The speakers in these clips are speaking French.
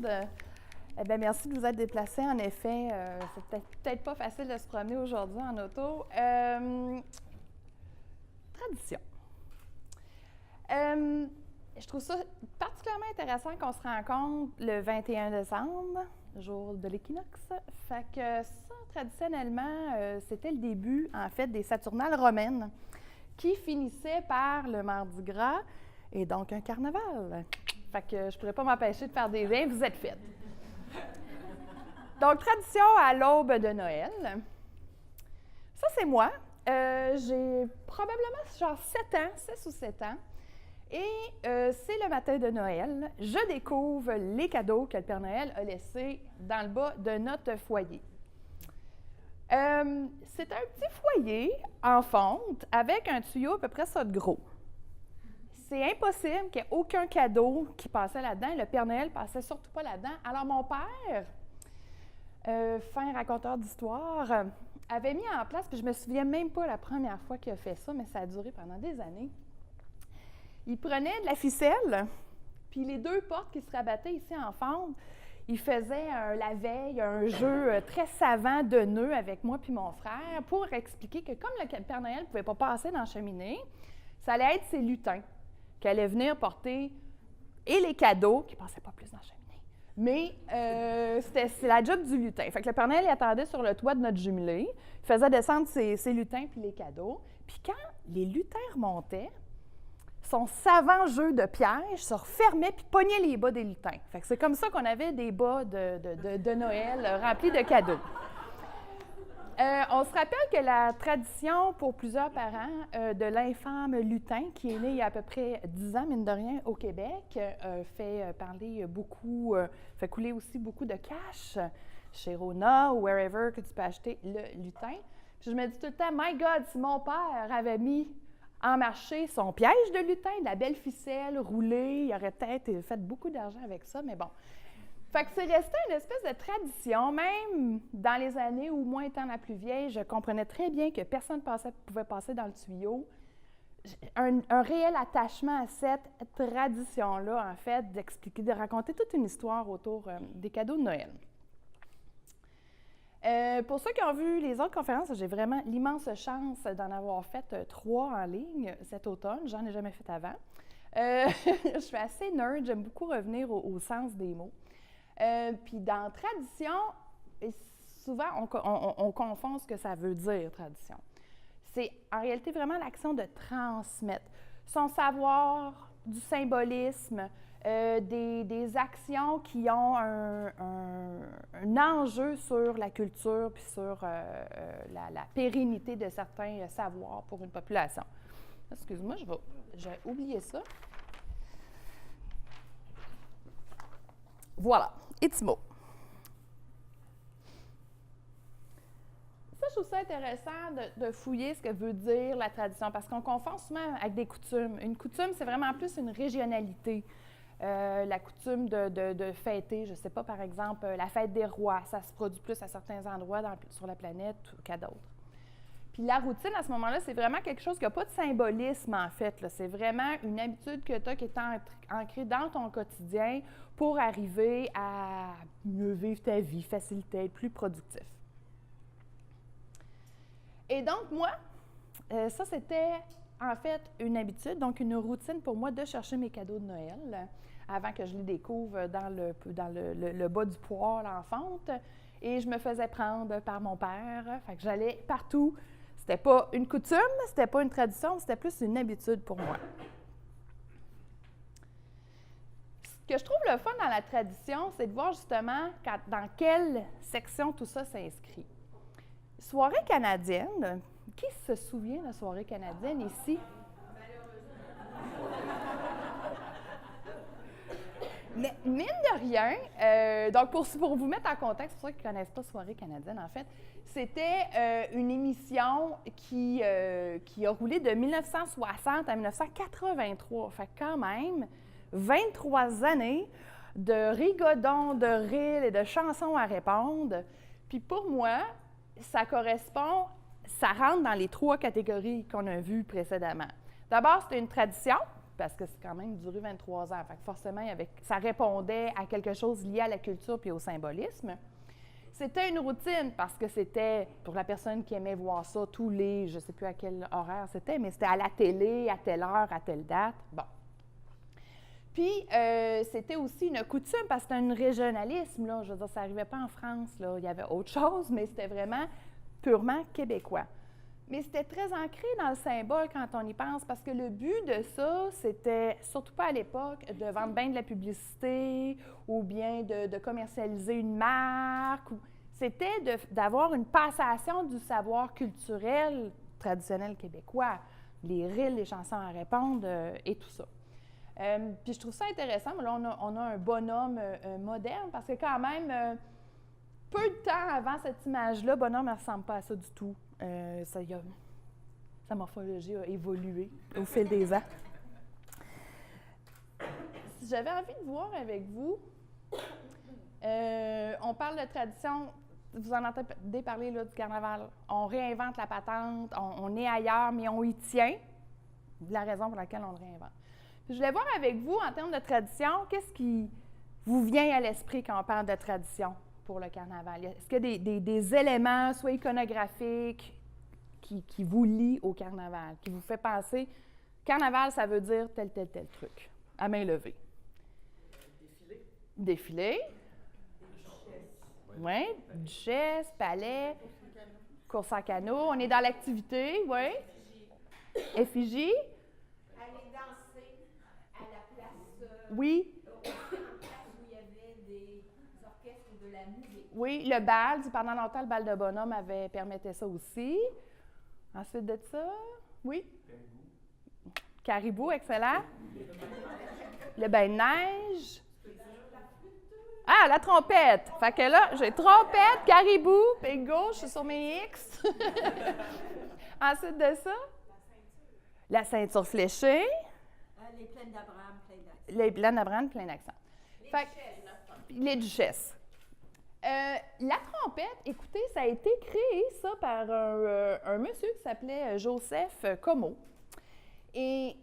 monde. Eh bien, merci de vous être déplacés. En effet, c'est peut-être pas facile de se promener aujourd'hui en auto. Tradition. Je trouve ça particulièrement intéressant qu'on se rencontre le 21 décembre, jour de l'équinoxe. Fait que ça, traditionnellement, c'était le début, en fait, des Saturnales romaines qui finissaient par le Mardi Gras et donc un carnaval. Fait que je pourrais pas m'empêcher de faire des liens, vous êtes faites. Donc, tradition à l'aube de Noël. Ça, c'est moi. J'ai probablement genre 7 ans, 6 ou 7 ans. Et c'est le matin de Noël. Je découvre les cadeaux que le Père Noël a laissés dans le bas de notre foyer. C'est un petit foyer en fonte avec un tuyau à peu près ça de gros. C'est impossible qu'il n'y ait aucun cadeau qui passait là-dedans. Le Père Noël ne passait surtout pas là-dedans. Alors mon père, fin raconteur d'histoire, avait mis en place, puis je ne me souviens même pas la première fois qu'il a fait ça, mais ça a duré pendant des années. Il prenait de la ficelle, puis les 2 portes qui se rabattaient ici en fente, il faisait la veille un jeu très savant de nœuds avec moi puis mon frère pour expliquer que comme le Père Noël ne pouvait pas passer dans la cheminée, ça allait être ses lutins qui allaient venir porter et les cadeaux, qui ne passaient pas plus dans la cheminée, mais c'est la job du lutin. Fait que le Père Noël il attendait sur le toit de notre jumelé, il faisait descendre ses lutins puis les cadeaux, puis quand les lutins remontaient, son savant jeu de piège se refermait puis pognait les bas des lutins. Fait que c'est comme ça qu'on avait des bas de Noël remplis de cadeaux. On se rappelle que la tradition pour plusieurs parents de l'infâme lutin, qui est né il y a à peu près 10 ans, mine de rien, au Québec, fait parler beaucoup, fait couler aussi beaucoup de cash chez Rona ou wherever que tu peux acheter le lutin. Puis je me dis tout le temps, my God, si mon père avait mis en marché son piège de lutin, de la belle ficelle roulée, il aurait peut-être fait beaucoup d'argent avec ça, mais bon. Fait que c'est resté une espèce de tradition, même dans les années où moi étant la plus vieille, je comprenais très bien que personne pouvait passer dans le tuyau. Un réel attachement à cette tradition-là, en fait, d'expliquer, de raconter toute une histoire autour des cadeaux de Noël. Pour ceux qui ont vu les autres conférences, j'ai vraiment l'immense chance d'en avoir fait 3 en ligne cet automne. J'en ai jamais fait avant. Je suis assez nerd, j'aime beaucoup revenir au sens des mots. Puis dans tradition, souvent on confond ce que ça veut dire, tradition. C'est en réalité vraiment l'action de transmettre son savoir, du symbolisme, des actions qui ont un enjeu sur la culture puis sur la pérennité de certains savoirs pour une population. Excuse-moi, j'ai oublié ça. Voilà, Itimo. Ça, je trouve ça intéressant de fouiller ce que veut dire la tradition, parce qu'on confond souvent avec des coutumes. Une coutume, c'est vraiment plus une régionalité. La coutume de fêter, je ne sais pas, par exemple, la fête des rois, ça se produit plus à certains endroits sur la planète qu'à d'autres. Puis la routine, à ce moment-là, c'est vraiment quelque chose qui n'a pas de symbolisme, en fait. C'est vraiment une habitude que tu as qui est ancrée dans ton quotidien pour arriver à mieux vivre ta vie, faciliter, être plus productif. Et donc, moi, ça, c'était en fait une habitude, donc une routine pour moi de chercher mes cadeaux de Noël avant que je les découvre dans le bas du poêle en fente. Et je me faisais prendre par mon père. Fait que j'allais partout. C'était pas une coutume, c'était pas une tradition, c'était plus une habitude pour moi. Ce que je trouve le fun dans la tradition, c'est de voir justement dans quelle section tout ça s'inscrit. Soirée canadienne. Qui se souvient de la soirée canadienne ici? Mais mine de rien, donc pour vous mettre en contexte, pour ceux qui ne connaissent pas Soirée canadienne, en fait, c'était une émission qui a roulé de 1960 à 1983. Fait quand même 23 années de rigodons, de rires et de chansons à répondre. Puis pour moi, ça rentre dans les 3 catégories qu'on a vues précédemment. D'abord, c'était une tradition, parce que c'est quand même duré 23 ans. Fait que forcément, ça répondait à quelque chose lié à la culture puis au symbolisme. C'était une routine parce que c'était, pour la personne qui aimait voir ça tous les, je ne sais plus à quel horaire c'était, mais c'était à la télé, à telle heure, à telle date. Bon. Puis, c'était aussi une coutume parce que c'était un régionalisme, là. Je veux dire, ça n'arrivait pas en France, là. Il y avait autre chose, mais c'était vraiment purement québécois. Mais c'était très ancré dans le symbole quand on y pense, parce que le but de ça, c'était, surtout pas à l'époque, de vendre bien de la publicité ou bien de commercialiser une marque. C'était d'avoir une passation du savoir culturel traditionnel québécois, les rilles, les chansons à répondre et tout ça. Puis je trouve ça intéressant, mais là, on a un bonhomme moderne, parce que quand même, peu de temps avant cette image-là, bonhomme ne ressemble pas à ça du tout. Sa morphologie a évolué au fil des ans. Si j'avais envie de voir avec vous, on parle de tradition, vous en entendez parler là, du carnaval. On réinvente la patente, on est ailleurs, mais on y tient. La raison pour laquelle on le réinvente. Je voulais voir avec vous, en termes de tradition, qu'est-ce qui vous vient à l'esprit quand on parle de tradition pour le carnaval? Est-ce qu'il y a des éléments, soit iconographiques, qui vous lient au carnaval, qui vous fait penser, carnaval, ça veut dire tel truc, à main levée? Défilé. Oui, duchesse, palais, course en canot. On est dans l'activité, oui. Effigie. Aller danser à la place. Oui. Où il y avait des orchestres ou de la musique. Oui, le bal, pendant longtemps, le bal de bonhomme permettait ça aussi. Ensuite de ça, oui. Caribou, excellent. Le bain de neige. Ah, la trompette! Fait que là, j'ai trompette, caribou, bingo, je suis sur mes X. Ensuite de ça, la ceinture fléchée. Les plaines d'Abraham, plein d'accent. Les plaines d'Abraham, plein d'accent. Les duchesses. La trompette, écoutez, ça a été créé, ça, par un monsieur qui s'appelait Joseph Comeau. Et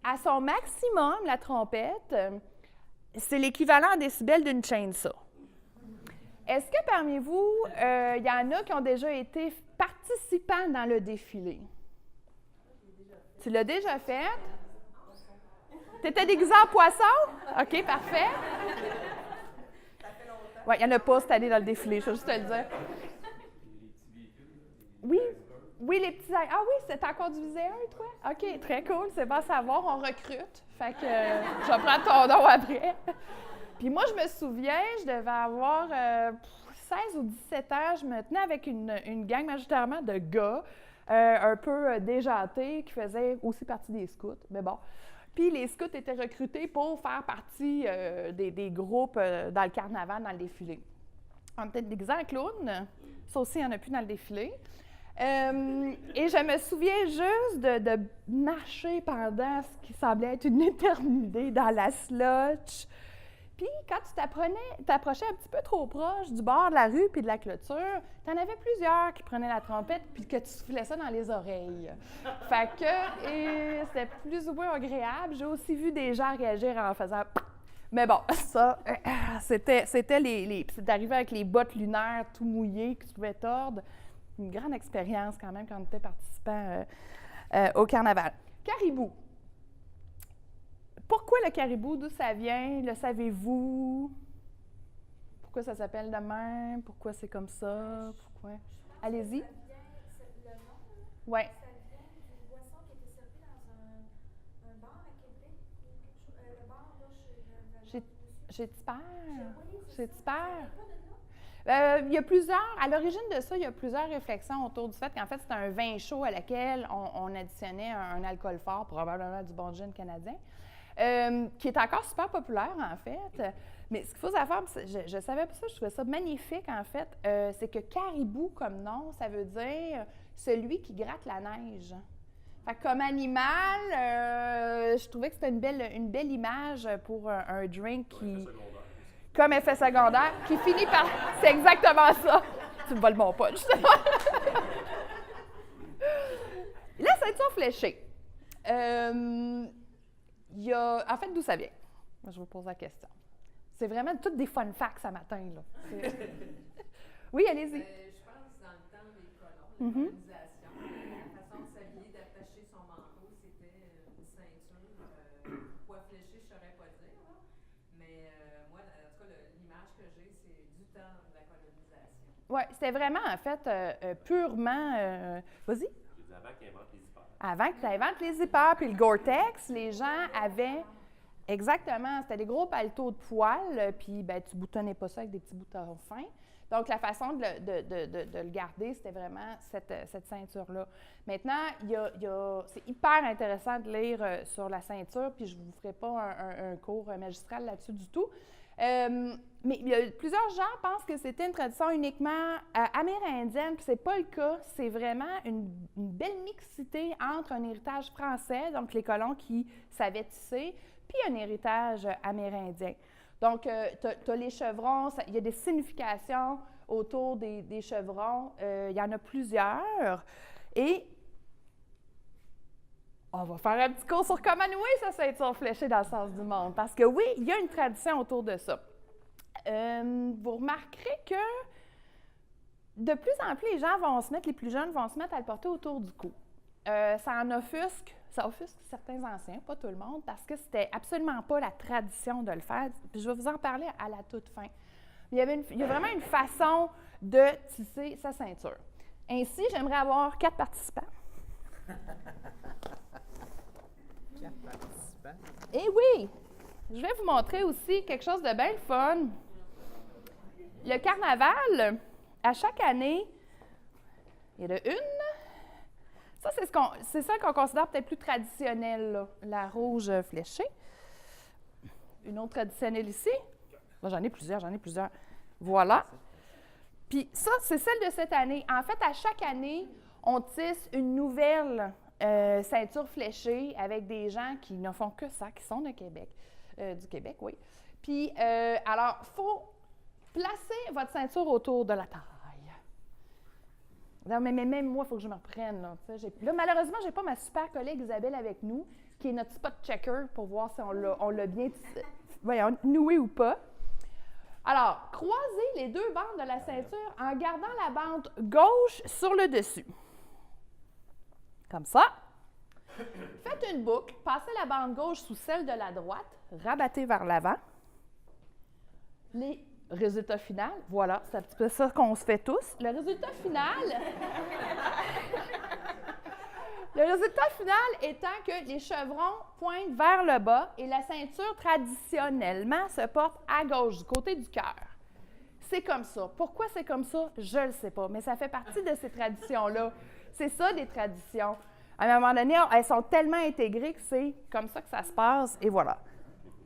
à son maximum, la trompette, c'est l'équivalent en décibels d'une chainsaw. Est-ce que parmi vous, il y en a qui ont déjà été participants dans le défilé? Tu l'as déjà fait? Tu étais déguisé en poisson? OK, parfait. Oui, il n'y en a pas cette année dans le défilé, je vais juste te le dire. Oui, oui, les petits... Ah oui, c'est encore du viseur, toi? OK, très cool, c'est bon à savoir, on recrute. Fait que je vais prendre ton nom après. Puis moi, je me souviens, je devais avoir 16 ou 17 ans, je me tenais avec une gang majoritairement de gars, un peu déjantés, qui faisaient aussi partie des scouts, mais bon. Puis les scouts étaient recrutés pour faire partie des groupes dans le carnaval, dans le défilé. On était déguisés en clown. Ça aussi, il n'y en a plus dans le défilé. Et je me souviens juste de marcher pendant ce qui semblait être une éternité dans la slush. Puis quand tu t'approchais un petit peu trop proche du bord de la rue puis de la clôture, tu en avais plusieurs qui prenaient la trompette puis que tu soufflais ça dans les oreilles. Fait que c'était plus ou moins agréable. J'ai aussi vu des gens réagir en faisant... Mais bon, ça, c'était c'est arrivé avec les bottes lunaires tout mouillées que tu pouvais tordre. Une grande expérience quand même quand on était participant au carnaval. Caribou. Pourquoi le caribou? D'où ça vient? Le savez-vous? Pourquoi ça s'appelle de même? Pourquoi c'est comme ça? Pourquoi? Allez-y. Ça vient, le nom, Oui. ça vient d'une boisson qui était servie dans un bar à Québec. Le bar, là, Chez Tipper. Oui, Chez Tipper. pas de là. Il y a plusieurs, à l'origine de ça, il y a plusieurs réflexions autour du fait qu'en fait, c'était un vin chaud à laquelle on additionnait un alcool fort, probablement du bon gin canadien, qui est encore super populaire, en fait. Mais ce qu'il faut savoir, je savais pas ça, je trouvais ça magnifique, en fait, c'est que caribou, comme nom, ça veut dire celui qui gratte la neige. Fait que comme animal, je trouvais que c'était une belle image pour un drink qui... Comme effet secondaire, qui finit par... C'est exactement ça. Tu me voles mon punch. La ceinture fléchée. Il En fait, d'où ça vient? Moi, je vous pose la question. C'est vraiment toutes des fun facts ce matin, là. Oui, allez-y. Je pense dans le temps des colons, la colonisation, la façon de s'habiller, d'attacher son manteau, c'était une ceinture. Poids fléché, je ne saurais pas dire, là. Mais moi, en tout cas, l'image que j'ai, c'est du temps de la colonisation. Oui, c'était vraiment, en fait, purement... Vas-y. Avant qu'ils inventent les zippers. Avant qu'ils inventent les zippers puis le Gore-Tex, les gens avaient... Exactement, c'était des gros paletos de poils, puis ben, tu boutonnais pas ça avec des petits boutons fins. Donc, la façon de le garder, c'était vraiment cette ceinture-là. Maintenant, c'est hyper intéressant de lire sur la ceinture, puis je ne vous ferai pas un cours magistral là-dessus du tout. Mais plusieurs gens pensent que c'était une tradition uniquement amérindienne, puis c'est pas le cas. C'est vraiment une belle mixité entre un héritage français, donc les colons qui savaient tisser, puis un héritage amérindien. Donc, tu as les chevrons, il y a des significations autour des chevrons. Il y en a plusieurs. Et on va faire un petit cours sur comment nouer sa ceinture fléchée dans le sens du monde. Parce que oui, il y a une tradition autour de ça. Vous remarquerez que de plus en plus, les plus jeunes vont se mettre à le porter autour du cou. Ça offusque certains anciens, pas tout le monde, parce que c'était absolument pas la tradition de le faire. Puis je vais vous en parler à la toute fin. Il y a vraiment une façon de tisser sa ceinture. Ainsi, j'aimerais avoir 4 participants. 4 participants. Et oui, je vais vous montrer aussi quelque chose de bien fun. Le carnaval, à chaque année, il y en a une. Ça, c'est ça qu'on considère peut-être plus traditionnelle, là, la rouge fléchée. Une autre traditionnelle ici. Moi, j'en ai plusieurs. Voilà. Puis ça, c'est celle de cette année. En fait, à chaque année, on tisse une nouvelle ceinture fléchée avec des gens qui ne font que ça, qui sont de Québec. Du Québec, oui. Puis, alors, il faut placer votre ceinture autour de la taille. Non, mais même moi, il faut que je me reprenne. Là, malheureusement, je n'ai pas ma super collègue Isabelle avec nous, qui est notre spot checker pour voir si on l'a bien noué ou pas. Alors, croisez les 2 bandes de la ceinture en gardant la bande gauche sur le dessus. Comme ça. Faites une boucle, passez la bande gauche sous celle de la droite, rabattez vers l'avant. Les résultats final, voilà, c'est un petit peu ça qu'on se fait tous. Le résultat final étant que les chevrons pointent vers le bas et la ceinture, traditionnellement, se porte à gauche, du côté du cœur. C'est comme ça. Pourquoi c'est comme ça? Je ne le sais pas, mais ça fait partie de ces traditions-là. C'est ça, des traditions. À un moment donné, elles sont tellement intégrées que c'est comme ça que ça se passe, et voilà.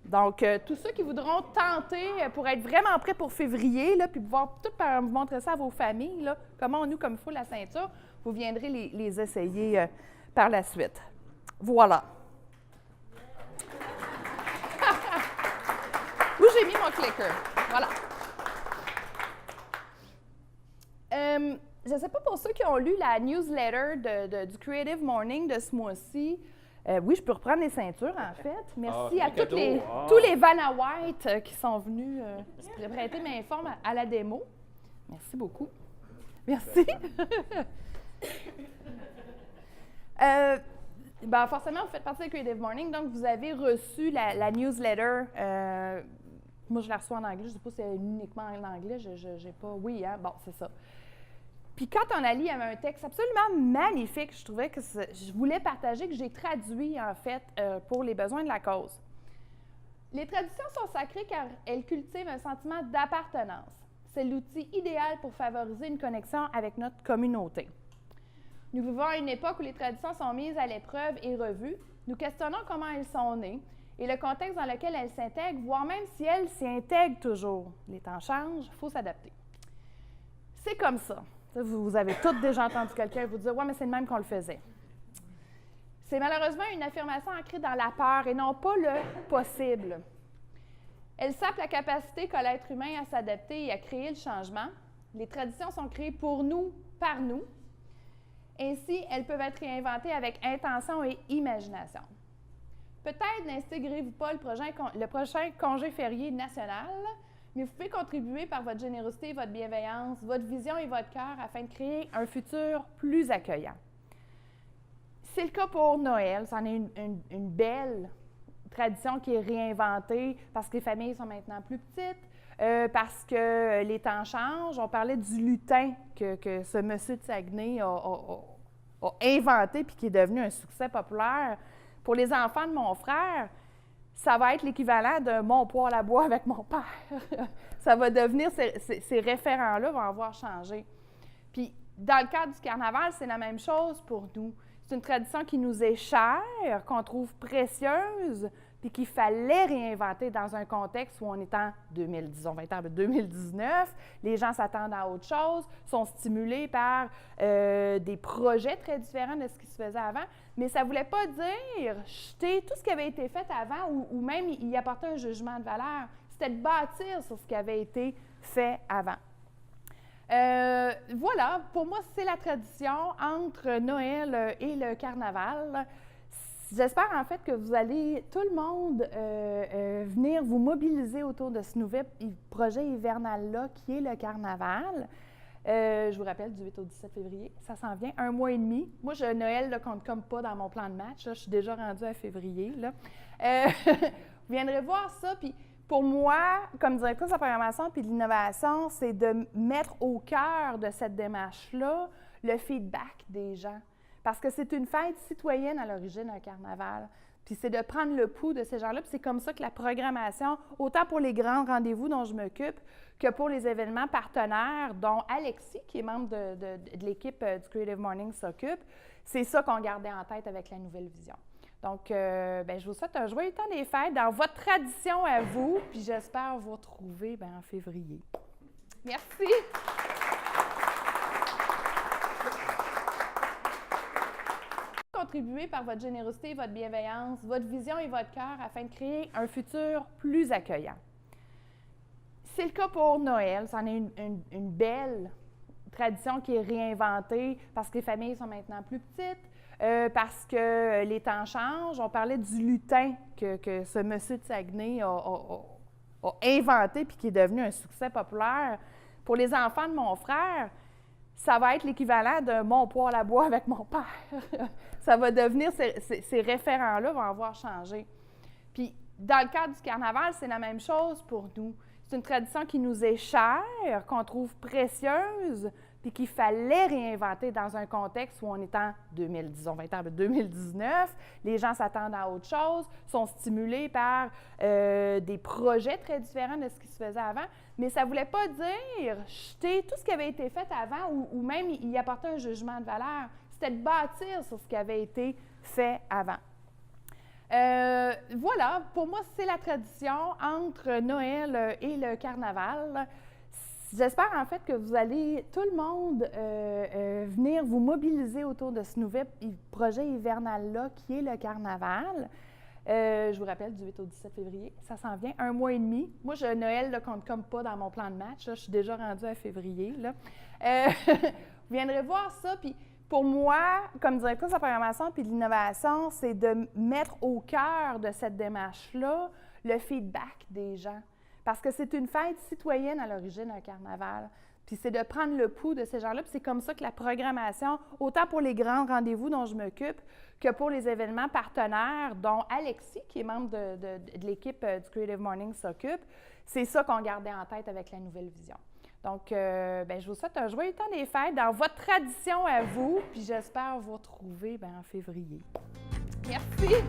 Donc, tous ceux qui voudront tenter pour être vraiment prêts pour février, là, puis pouvoir tout vous montrer ça à vos familles, là, comment on noue comme il faut la ceinture, vous viendrez les essayer par la suite. Voilà. Où j'ai mis mon clicker? Voilà. Je ne sais pas pour ceux qui ont lu la newsletter du Creative Morning de ce mois-ci. Oui, je peux reprendre les ceintures, en fait. Merci à tous les Vanna White qui sont venus se prêter main forme à la démo. Merci beaucoup. Merci. Forcément, vous faites partie du Creative Morning, donc vous avez reçu la newsletter. Moi, je la reçois en anglais. Je ne sais pas si c'est uniquement en anglais. Je n'ai pas... Oui, hein? Bon, c'est ça. Puis quand on a lu, il y avait un texte absolument magnifique. Je trouvais que je voulais partager, que j'ai traduit, en fait, pour les besoins de la cause. Les traditions sont sacrées car elles cultivent un sentiment d'appartenance. C'est l'outil idéal pour favoriser une connexion avec notre communauté. Nous vivons à une époque où les traditions sont mises à l'épreuve et revues. Nous questionnons comment elles sont nées et le contexte dans lequel elles s'intègrent, voire même si elles s'y intègrent toujours. Les temps changent, il faut s'adapter. C'est comme ça. Vous avez toutes déjà entendu quelqu'un vous dire « Ouais, mais c'est le même qu'on le faisait ». C'est malheureusement une affirmation ancrée dans la peur et non pas le possible. Elle sape la capacité qu'a l'être humain à s'adapter et à créer le changement. Les traditions sont créées pour nous, par nous. Ainsi, elles peuvent être réinventées avec intention et imagination. peut-être n'intégrez-vous pas le prochain congé férié national, mais vous pouvez contribuer par votre générosité, votre bienveillance, votre vision et votre cœur afin de créer un futur plus accueillant. C'est le cas pour Noël. C'en est une belle tradition qui est réinventée parce que les familles sont maintenant plus petites, parce que les temps changent. On parlait du lutin que ce monsieur de Saguenay a inventé puis qui est devenu un succès populaire. Pour les enfants de mon frère, ça va être l'équivalent de mon poêle à bois avec mon père. Ça va devenir, ces référents-là vont avoir changé. Puis, dans le cadre du carnaval, c'est la même chose pour nous. C'est une tradition qui nous est chère, qu'on trouve précieuse, puis qu'il fallait réinventer dans un contexte où on est en 2019. Les gens s'attendent à autre chose, sont stimulés par des projets très différents de ce qui se faisait avant. Mais ça ne voulait pas dire jeter tout ce qui avait été fait avant ou même y apporter un jugement de valeur. C'était de bâtir sur ce qui avait été fait avant. Voilà, pour moi, c'est la tradition entre Noël et le carnaval. J'espère en fait que vous allez, tout le monde, venir vous mobiliser autour de ce nouvel projet hivernal-là qui est le carnaval. Je vous rappelle, du 8 au 17 février, ça s'en vient, 1 mois et demi. Moi, Noël ne compte comme pas dans mon plan de match. Là, je suis déjà rendue à février. Là. Vous viendrez voir ça. Puis pour moi, comme directrice de la programmation et de l'innovation, c'est de mettre au cœur de cette démarche-là le feedback des gens. Parce que c'est une fête citoyenne à l'origine, un carnaval. Puis c'est de prendre le pouls de ces gens-là. Puis c'est comme ça que la programmation, autant pour les grands rendez-vous dont je m'occupe, que pour les événements partenaires dont Alexis, qui est membre de l'équipe du Creative Morning, s'occupe, c'est ça qu'on gardait en tête avec la nouvelle vision. Donc, je vous souhaite un joyeux temps des fêtes dans votre tradition à vous, puis j'espère vous retrouver en février. Merci! Contribuer par votre générosité, votre bienveillance, votre vision et votre cœur afin de créer un futur plus accueillant. C'est le cas pour Noël. C'en est une belle tradition qui est réinventée parce que les familles sont maintenant plus petites, parce que les temps changent. On parlait du lutin que ce monsieur de Saguenay a inventé puis qui est devenu un succès populaire. Pour les enfants de mon frère, ça va être l'équivalent de mon poêle à bois avec mon père. Ça va devenir, ces référents-là vont avoir changé. Puis, dans le cadre du carnaval, c'est la même chose pour nous. C'est une tradition qui nous est chère, qu'on trouve précieuse, puis qu'il fallait réinventer dans un contexte où on est en 2019. Les gens s'attendent à autre chose, sont stimulés par des projets très différents de ce qui se faisait avant. Mais ça ne voulait pas dire jeter tout ce qui avait été fait avant ou même y apporter un jugement de valeur. C'était de bâtir sur ce qui avait été fait avant. Voilà, pour moi, c'est la tradition entre Noël et le carnaval. J'espère en fait que vous allez, tout le monde, venir vous mobiliser autour de ce nouvel projet hivernal-là qui est le carnaval. Je vous rappelle, du 8 au 17 février, ça s'en vient, 1 mois et demi. Moi, Noël ne compte comme pas dans mon plan de match. Là, je suis déjà rendue à février. Là. Vous viendrez voir ça. Puis pour moi, comme directrice de la programmation et de l'innovation, c'est de mettre au cœur de cette démarche-là le feedback des gens. Parce que c'est une fête citoyenne à l'origine, un carnaval. Puis c'est de prendre le pouls de ces gens-là. Puis c'est comme ça que la programmation, autant pour les grands rendez-vous dont je m'occupe, que pour les événements partenaires dont Alexis, qui est membre de l'équipe du Creative Morning, s'occupe, c'est ça qu'on gardait en tête avec la nouvelle vision. Donc, je vous souhaite un joyeux temps des fêtes dans votre tradition à vous, puis j'espère vous retrouver en février. Merci!